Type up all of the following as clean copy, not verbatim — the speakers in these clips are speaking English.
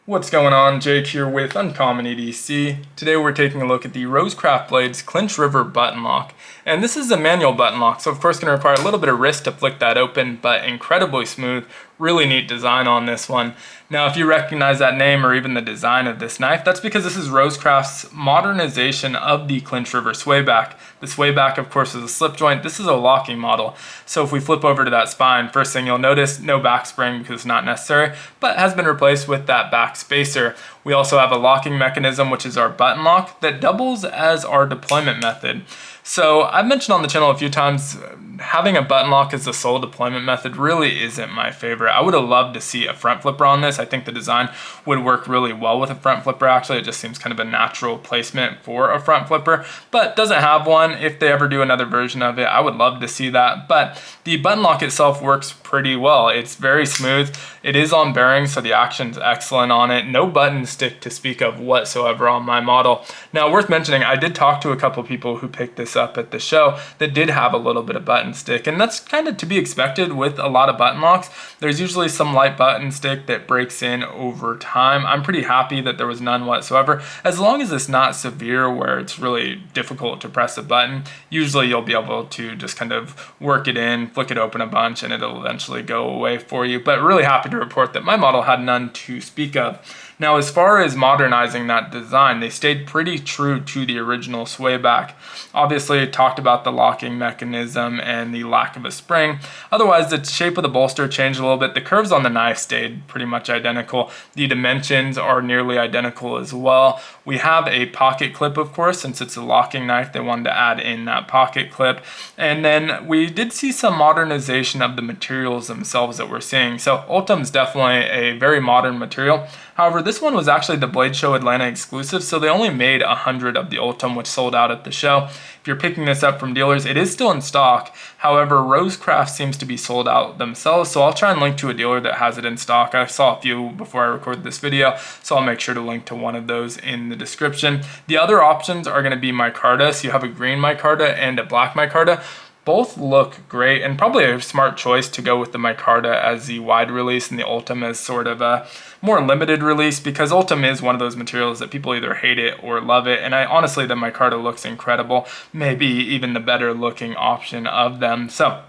What's going on? Jake here with Uncommon EDC. Today we're taking a look at the Rosecraft Blades Clinch River button lock. And this is a manual button lock, so of course going to require a little bit of wrist to flick that open, but incredibly smooth. Really neat design on this one. Now if you recognize that name or even the design of this knife, that's because this is Rosecraft's modernization of the Clinch River Swayback. The Swayback of course is a slip joint. This is a locking model. So if we flip over to that spine, first thing you'll notice, no back spring because it's not necessary, but has been replaced with that back spacer. We also have a locking mechanism, which is our button lock, that doubles as our deployment method. So I've mentioned on the channel a few times, having a button lock as the sole deployment method really isn't my favorite. I would have loved to see a front flipper on this. I think the design would work really well with a front flipper. Actually, it just seems kind of a natural placement for a front flipper, but doesn't have one. If they ever do another version of it, I would love to see that. But the button lock itself works pretty well. It's very smooth. It is on bearing, so the action's excellent on it. No button stick to speak of whatsoever on my model. Now, worth mentioning, I did talk to a couple people who picked this up at the show that did have a little bit of button stick, and that's kind of to be expected with a lot of button locks. There's usually some light button stick that breaks in over time. I'm pretty happy that there was none whatsoever, as long as it's not severe where it's really difficult to press a button. Usually you'll be able to just kind of work it in, flick it open a bunch, and it'll eventually go away for you. But really happy to report that my model had none to speak of. Now, as far as modernizing that design, they stayed pretty true to the original Swayback. Obviously, it talked about the locking mechanism and the lack of a spring. Otherwise, the shape of the bolster changed a little bit. The curves on the knife stayed pretty much identical. The dimensions are nearly identical as well. We have a pocket clip, of course, since it's a locking knife, they wanted to add in that pocket clip. And then we did see some modernization of the materials themselves that we're seeing. So Ultem's definitely a very modern material. However, this one was actually the Blade Show Atlanta exclusive, so they only made 100 of the Ultem, which sold out at the show. If you're picking this up from dealers, it is still in stock. However, Rosecraft seems to be sold out themselves, so I'll try and link to a dealer that has it in stock. I saw a few before I recorded this video, so I'll make sure to link to one of those in the description. The other options are going to be micarta, so you have a green micarta and a black micarta. Both look great, and probably a smart choice to go with the micarta as the wide release and the Ultem as sort of a more limited release, because Ultem is one of those materials that people either hate it or love it. And honestly, the micarta looks incredible, maybe even the better looking option of them. So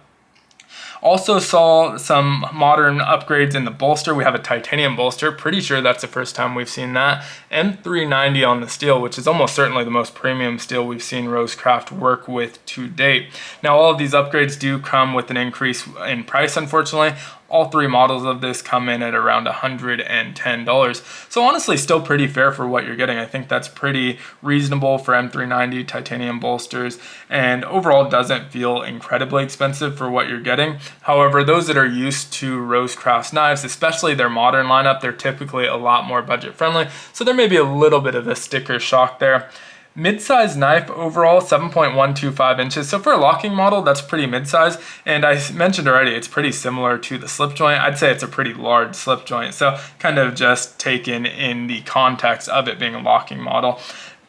also saw some modern upgrades in the bolster. We have a titanium bolster. Pretty sure that's the first time we've seen that. M390 on the steel, which is almost certainly the most premium steel we've seen Rosecraft work with to date. Now, all of these upgrades do come with an increase in price, unfortunately. All three models of this come in at around $110. So honestly, still pretty fair for what you're getting. I think that's pretty reasonable for M390 titanium bolsters, and overall doesn't feel incredibly expensive for what you're getting. However, those that are used to Rosecraft's knives, especially their modern lineup, they're typically a lot more budget friendly. So there may be a little bit of a sticker shock there. Mid-size knife overall, 7.125 inches. So for a locking model, that's pretty mid-size. And I mentioned already, it's pretty similar to the slip joint. I'd say it's a pretty large slip joint. So kind of just taken in the context of it being a locking model.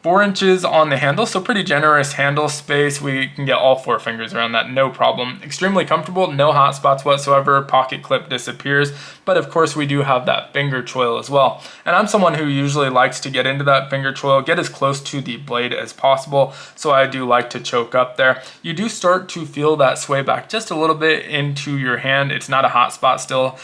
4 inches on the handle, so pretty generous handle space. We can get all 4 fingers around that, no problem. Extremely comfortable, no hot spots whatsoever. Pocket clip disappears, but of course we do have that finger choil as well. And I'm someone who usually likes to get into that finger choil, get as close to the blade as possible, so I do like to choke up there. You do start to feel that sway back just a little bit into your hand. It's not a hot spot still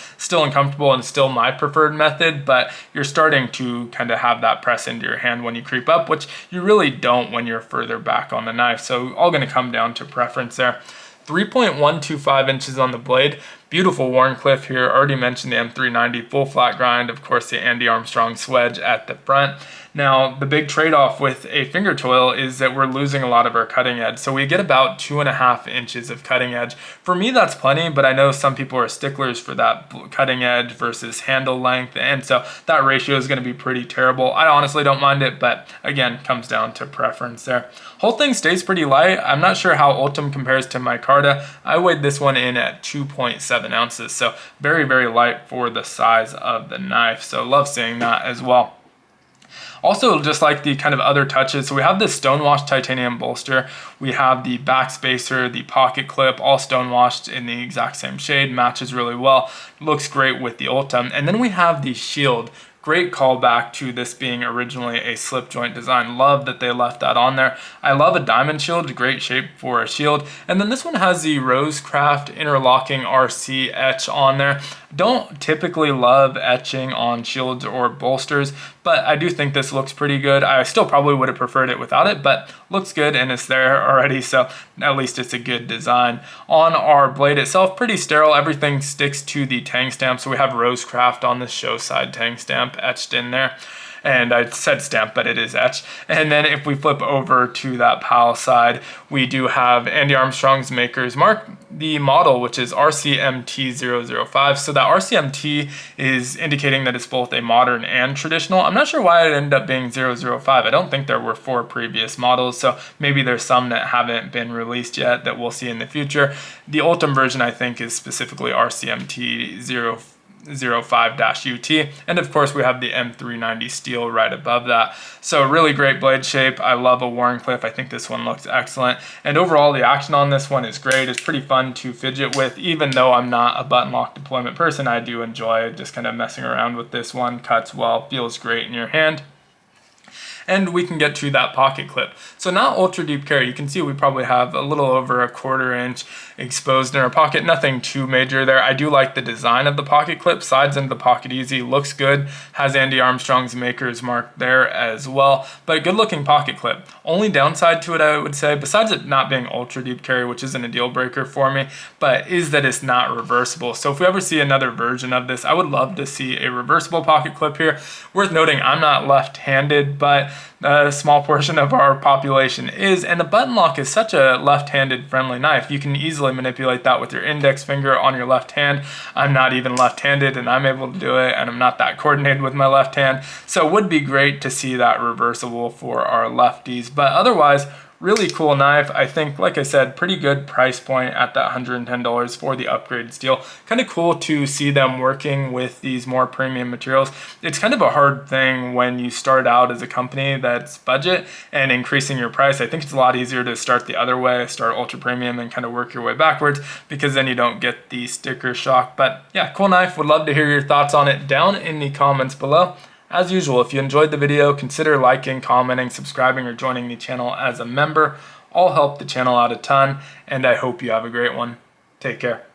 uncomfortable, and still my preferred method, but you're starting to kind of have that press into your hand when you creep up, which you really don't when you're further back on the knife. So all going to come down to preference there. 3.125 inches on the blade. Beautiful Wharncliffe here. Already mentioned the M390 full flat grind. Of course, the Andy Armstrong swedge at the front. Now, the big trade-off with a finger choil is that we're losing a lot of our cutting edge. So we get about 2.5 inches of cutting edge. For me, that's plenty, but I know some people are sticklers for that cutting edge versus handle length. And so that ratio is going to be pretty terrible. I honestly don't mind it, but again, comes down to preference there. Whole thing stays pretty light. I'm not sure how Ultem compares to micarta. I weighed this one in at 2.7 ounces. So very, very light for the size of the knife. So love seeing that as well. Also, just like the kind of other touches, so we have this stonewashed titanium bolster, we have the back spacer, the pocket clip, all stonewashed in the exact same shade, matches really well, looks great with the Ultem. And then we have the shield, Great callback to this being originally a slip joint design. Love that they left that on there. I love a diamond shield, great shape for a shield. And then this one has the Rosecraft interlocking RC etch on there. Don't typically love etching on shields or bolsters, but I do think this looks pretty good. I still probably would have preferred it without it, but looks good and it's there already, so at least it's a good design. On our blade itself, pretty sterile. Everything sticks to the tang stamp, so we have Rosecraft on the show side tang stamp etched in there. And I said stamp, but it is etched. And then if we flip over to that PAL side, we do have Andy Armstrong's maker's mark, the model, which is RCMT005. So that RCMT is indicating that it's both a modern and traditional. I'm not sure why it ended up being 005. I don't think there were 4 previous models, so maybe there's some that haven't been released yet that we'll see in the future. The Ultem version, I think, is specifically RCMT005-UT, and of course we have the M390 steel right above that. So really great blade shape. I love a Wharncliffe. I think this one looks excellent, and overall the action on this one is great. It's pretty fun to fidget with. Even though I'm not a button lock deployment person, I do enjoy just kind of messing around with this one. Cuts well, feels great in your hand. And we can get to that pocket clip. So not ultra deep carry. You can see we probably have a little over 1/4 inch exposed in our pocket. Nothing too major there. I do like the design of the pocket clip. Slides into the pocket easy, looks good. Has Andy Armstrong's maker's mark there as well. But good looking pocket clip. Only downside to it, I would say, besides it not being ultra deep carry, which isn't a deal breaker for me, but is that it's not reversible. So if we ever see another version of this, I would love to see a reversible pocket clip here. Worth noting, I'm not left-handed, but a small portion of our population is, and the button lock is such a left-handed friendly knife. You can easily manipulate that with your index finger on your left hand. I'm not even left-handed and I'm able to do it, and I'm not that coordinated with my left hand, so it would be great to see that reversible for our lefties. But otherwise, really cool knife. I think, like I said, pretty good price point at that $110 for the upgraded steel. Kind of cool to see them working with these more premium materials. It's kind of a hard thing when you start out as a company that's budget and increasing your price. I think it's a lot easier to start the other way, start ultra premium and kind of work your way backwards, because then you don't get the sticker shock. But yeah, cool knife. Would love to hear your thoughts on it down in the comments below. As usual, if you enjoyed the video, consider liking, commenting, subscribing, or joining the channel as a member. All help the channel out a ton, and I hope you have a great one. Take care.